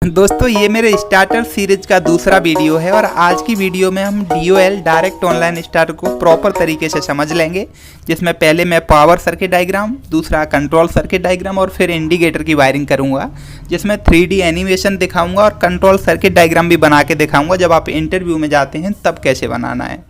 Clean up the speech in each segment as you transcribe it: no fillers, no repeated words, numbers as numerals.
दोस्तों ये मेरे स्टार्टर सीरीज का दूसरा वीडियो है और आज की वीडियो में हम DOL डायरेक्ट ऑनलाइन स्टार्टर को प्रॉपर तरीके से समझ लेंगे, जिसमें पहले मैं पावर सर्किट डायग्राम, दूसरा कंट्रोल सर्किट डायग्राम और फिर इंडिकेटर की वायरिंग करूंगा, जिसमें 3D एनिमेशन दिखाऊंगा और कंट्रोल सर्किट डायग्राम भी बना के दिखाऊंगा। जब आप इंटरव्यू में जाते हैं तब कैसे बनाना है।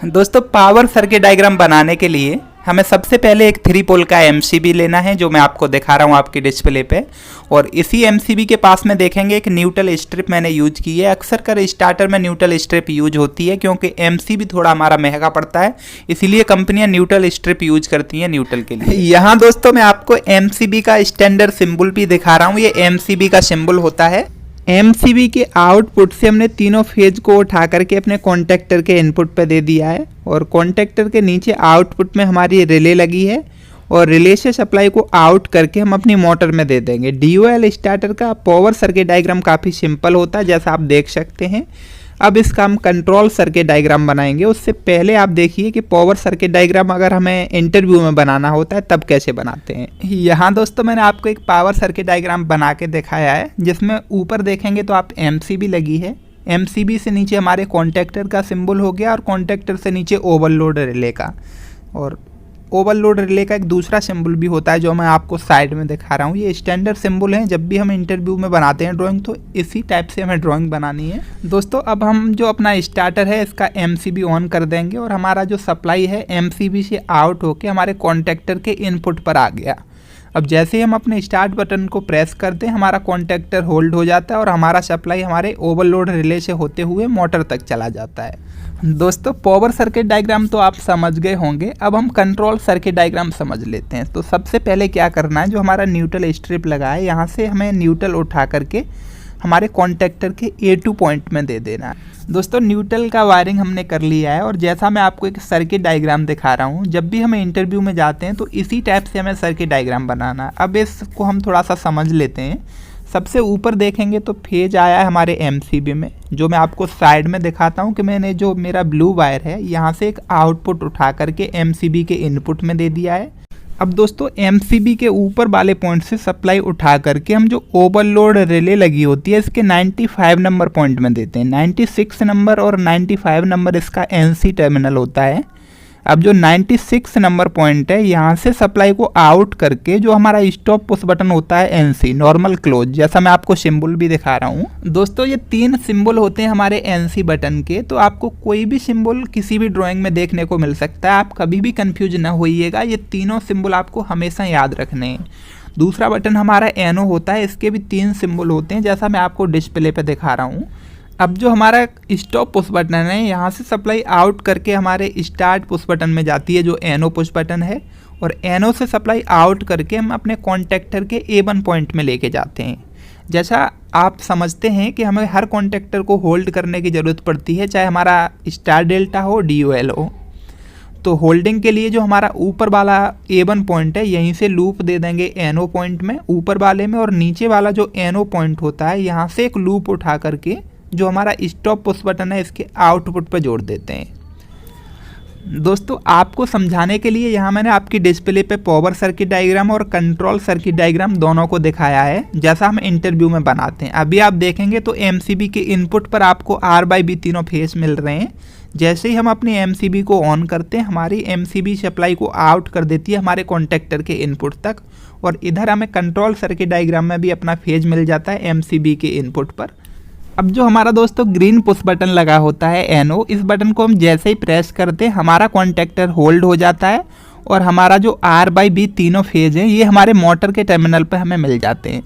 दोस्तों पावर सर्किट डायग्राम बनाने के लिए हमें सबसे पहले एक 3 पोल का MCB लेना है, जो मैं आपको दिखा रहा हूँ आपकी डिस्प्ले पे। और इसी MCB के पास में देखेंगे एक न्यूट्रल स्ट्रिप मैंने यूज की है। अक्सर कर स्टार्टर में न्यूट्रल स्ट्रिप यूज होती है क्योंकि MCB थोड़ा हमारा महंगा पड़ता है, इसीलिए कंपनियां न्यूट्रल स्ट्रिप यूज करती हैं न्यूट्रल के लिए। यहाँ दोस्तों मैं आपको MCB का स्टैंडर्ड सिंबल भी दिखा रहा हूँ। ये MCB का सिंबल होता है। MCB के आउटपुट से हमने तीनों फेज को उठा करके अपने कॉन्टेक्टर के इनपुट पे दे दिया है और कॉन्टेक्टर के नीचे आउटपुट में हमारी रिले लगी है और रिले से सप्लाई को आउट करके हम अपनी मोटर में दे देंगे। DOL स्टार्टर का पावर सर्किट डायग्राम काफ़ी सिंपल होता है, जैसा आप देख सकते हैं। अब इसका हम कंट्रोल सर्किट डायग्राम बनाएंगे। उससे पहले आप देखिए कि पावर सर्किट डायग्राम अगर हमें इंटरव्यू में बनाना होता है तब कैसे बनाते हैं। यहाँ दोस्तों मैंने आपको एक पावर सर्किट डायग्राम बना के दिखाया है, जिसमें ऊपर देखेंगे तो आप MCB लगी है। MCB से नीचे हमारे कॉन्टेक्टर का सिंबल हो गया और कॉन्टेक्टर से नीचे ओवरलोड रिले का, और ओवरलोड रिले का एक दूसरा सिंबल भी होता है जो मैं आपको साइड में दिखा रहा हूँ। ये स्टैंडर्ड सिंबल है, जब भी हम इंटरव्यू में बनाते हैं ड्राइंग तो इसी टाइप से हमें ड्राइंग बनानी है। दोस्तों अब हम जो अपना स्टार्टर है इसका MCB ऑन कर देंगे और हमारा जो सप्लाई है MCB से आउट होके हमारे कॉन्टेक्टर के इनपुट पर आ गया। अब जैसे ही हम अपने स्टार्ट बटन को प्रेस करते हैं हमारा कॉन्टेक्टर होल्ड हो जाता है और हमारा सप्लाई हमारे ओवरलोड रिले से होते हुए मोटर तक चला जाता है। दोस्तों पावर सर्किट डायग्राम तो आप समझ गए होंगे, अब हम कंट्रोल सर्किट डायग्राम समझ लेते हैं। तो सबसे पहले क्या करना है, जो हमारा न्यूट्रल स्ट्रिप लगा है यहाँ से हमें न्यूट्रल उठा करके हमारे कॉन्टेक्टर के A2 पॉइंट में दे देना है। दोस्तों न्यूट्रल का वायरिंग हमने कर लिया है और जैसा मैं आपको एक सर्किट डायग्राम दिखा रहा हूँ, जब भी हमें इंटरव्यू में जाते हैं तो इसी टाइप से हमें सर्किट डायग्राम बनाना है। अब इसको हम थोड़ा सा समझ लेते हैं। सबसे ऊपर देखेंगे तो फेज आया है हमारे MCB में, जो मैं आपको साइड में दिखाता हूँ कि मैंने जो मेरा ब्लू वायर है यहाँ से एक आउटपुट उठा करके MCB के इनपुट में दे दिया है। अब दोस्तों MCB के ऊपर वाले पॉइंट से सप्लाई उठा करके हम जो ओवरलोड रिले लगी होती है इसके 95 नंबर पॉइंट में देते हैं। 96 नंबर और 95 नंबर इसका NC टर्मिनल होता है। अब जो 96 नंबर पॉइंट है यहाँ से सप्लाई को आउट करके जो हमारा स्टॉप पुश बटन होता है NC नॉर्मल क्लोज, जैसा मैं आपको सिंबल भी दिखा रहा हूँ। दोस्तों ये 3 सिंबल होते हैं हमारे NC बटन के, तो आपको कोई भी सिंबल किसी भी ड्राइंग में देखने को मिल सकता है, आप कभी भी कंफ्यूज ना होइएगा। ये तीनों सिंबल आपको हमेशा याद रखने हैं। दूसरा बटन हमारा NO होता है, इसके भी 3 सिंबल होते हैं जैसा मैं आपको डिस्प्ले पे दिखा रहा हूँ। अब जो हमारा स्टॉप पुश बटन है यहाँ से सप्लाई आउट करके हमारे स्टार्ट पुश बटन में जाती है जो NO पुश बटन है, और NO से सप्लाई आउट करके हम अपने कॉन्टेक्टर के A1 पॉइंट में लेके जाते हैं। जैसा आप समझते हैं कि हमें हर कॉन्टेक्टर को होल्ड करने की ज़रूरत पड़ती है, चाहे हमारा स्टार डेल्टा हो DOL हो। तो होल्डिंग के लिए जो हमारा ऊपर वाला A1 पॉइंट है यहीं से लूप दे देंगे NO पॉइंट में ऊपर वाले में, और नीचे वाला जो NO पॉइंट होता है यहाँ से एक लूप उठा करके जो हमारा स्टॉप पुश बटन है इसके आउटपुट पर जोड़ देते हैं। दोस्तों आपको समझाने के लिए यहाँ मैंने आपकी डिस्प्ले पे पावर सर्किट डायग्राम और कंट्रोल सर्किट डायग्राम दोनों को दिखाया है, जैसा हम इंटरव्यू में बनाते हैं। अभी आप देखेंगे तो MCB के इनपुट पर आपको R/B तीनों फेस मिल रहे हैं। जैसे ही हम अपने MCB को ऑन करते हैं हमारी MCB सप्लाई को आउट कर देती है हमारे कॉन्टेक्टर के इनपुट तक, और इधर हमें कंट्रोल सर्किट डायग्राम में भी अपना फेज मिल जाता है MCB के इनपुट पर। अब जो हमारा दोस्तों ग्रीन पुश बटन लगा होता है NO, इस बटन को हम जैसे ही प्रेस करते हैं हमारा कॉन्टेक्टर होल्ड हो जाता है और हमारा जो R/B तीनों फेज हैं ये हमारे मोटर के टर्मिनल पर हमें मिल जाते हैं।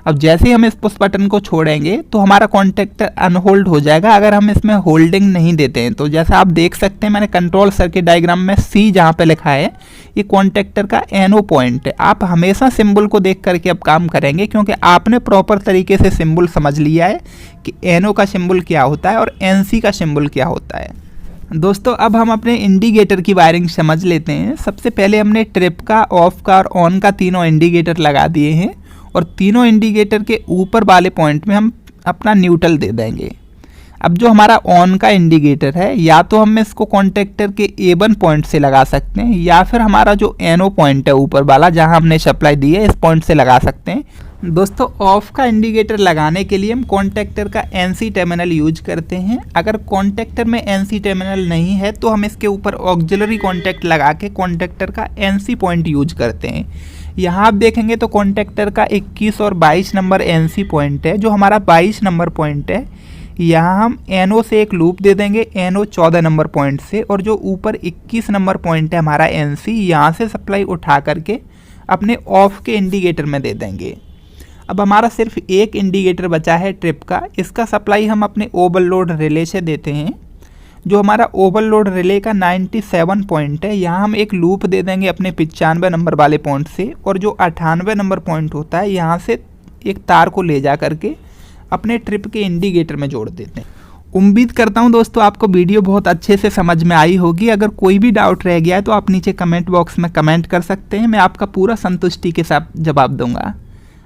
अब जैसे ही हम इस पुश बटन को छोड़ेंगे तो हमारा कॉन्टेक्टर अनहोल्ड हो जाएगा अगर हम इसमें होल्डिंग नहीं देते हैं। तो जैसा आप देख सकते हैं मैंने कंट्रोल सर्किट डायग्राम में C जहाँ पे लिखा है ये कॉन्टेक्टर का NO पॉइंट है। आप हमेशा सिंबल को देख करके अब काम करेंगे क्योंकि आपने प्रॉपर तरीके से सिंबल समझ लिया है कि NO का सिंबल क्या होता है और NC का सिंबल क्या होता है। दोस्तों अब हम अपने इंडिकेटर की वायरिंग समझ लेते हैं। सबसे पहले हमने ट्रिप का, ऑफ का और ऑन का तीनों इंडिकेटर लगा दिए हैं और तीनों इंडिकेटर के ऊपर वाले पॉइंट में हम अपना न्यूट्रल दे देंगे। अब जो हमारा ऑन का इंडिकेटर है या तो हम इसको कॉन्टेक्टर के A1 पॉइंट से लगा सकते हैं या फिर हमारा जो NO पॉइंट है ऊपर वाला जहां हमने सप्लाई दी है इस पॉइंट से लगा सकते हैं। दोस्तों ऑफ का इंडिकेटर लगाने के लिए हम कॉन्टैक्टर का NC टर्मिनल यूज करते हैं। अगर कॉन्टैक्टर में NC टर्मिनल नहीं है तो हम इसके ऊपर ऑक्सिलरी कॉन्टैक्ट लगा के कॉन्टैक्टर का NC पॉइंट यूज करते हैं। यहाँ आप देखेंगे तो कॉन्टैक्टर का 21 और 22 नंबर NC पॉइंट है, जो हमारा 22 नंबर पॉइंट है। यहाँ हम NO से एक लूप दे देंगे NO 14 नंबर पॉइंट से, और जो ऊपर 21 नंबर पॉइंट है हमारा NC, यहाँ से सप्लाई उठा करके अपने ऑफ के इंडिकेटर में दे देंगे। अब हमारा सिर्फ एक इंडिकेटर बचा है ट्रिप का। इसका सप्लाई हम अपने ओवरलोड रिले से देते हैं। जो हमारा ओवरलोड रिले का 97 पॉइंट है, यहाँ हम एक लूप दे देंगे अपने 95 नंबर वाले पॉइंट से, और जो 98 नंबर पॉइंट होता है यहाँ से एक तार को ले जा करके अपने ट्रिप के इंडिकेटर में जोड़ देते हैं। उम्मीद करता हूँ दोस्तों आपको वीडियो बहुत अच्छे से समझ में आई होगी। अगर कोई भी डाउट रह गया है तो आप नीचे कमेंट बॉक्स में कमेंट कर सकते हैं, मैं आपका पूरा संतुष्टि के साथ जवाब दूंगा।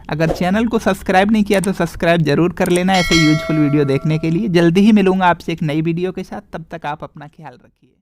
अगर चैनल को सब्सक्राइब नहीं किया तो सब्सक्राइब जरूर कर लेना ऐसे यूजफुल वीडियो देखने के लिए। जल्दी ही मिलूंगा आपसे एक नई वीडियो के साथ, तब तक आप अपना ख्याल रखिए।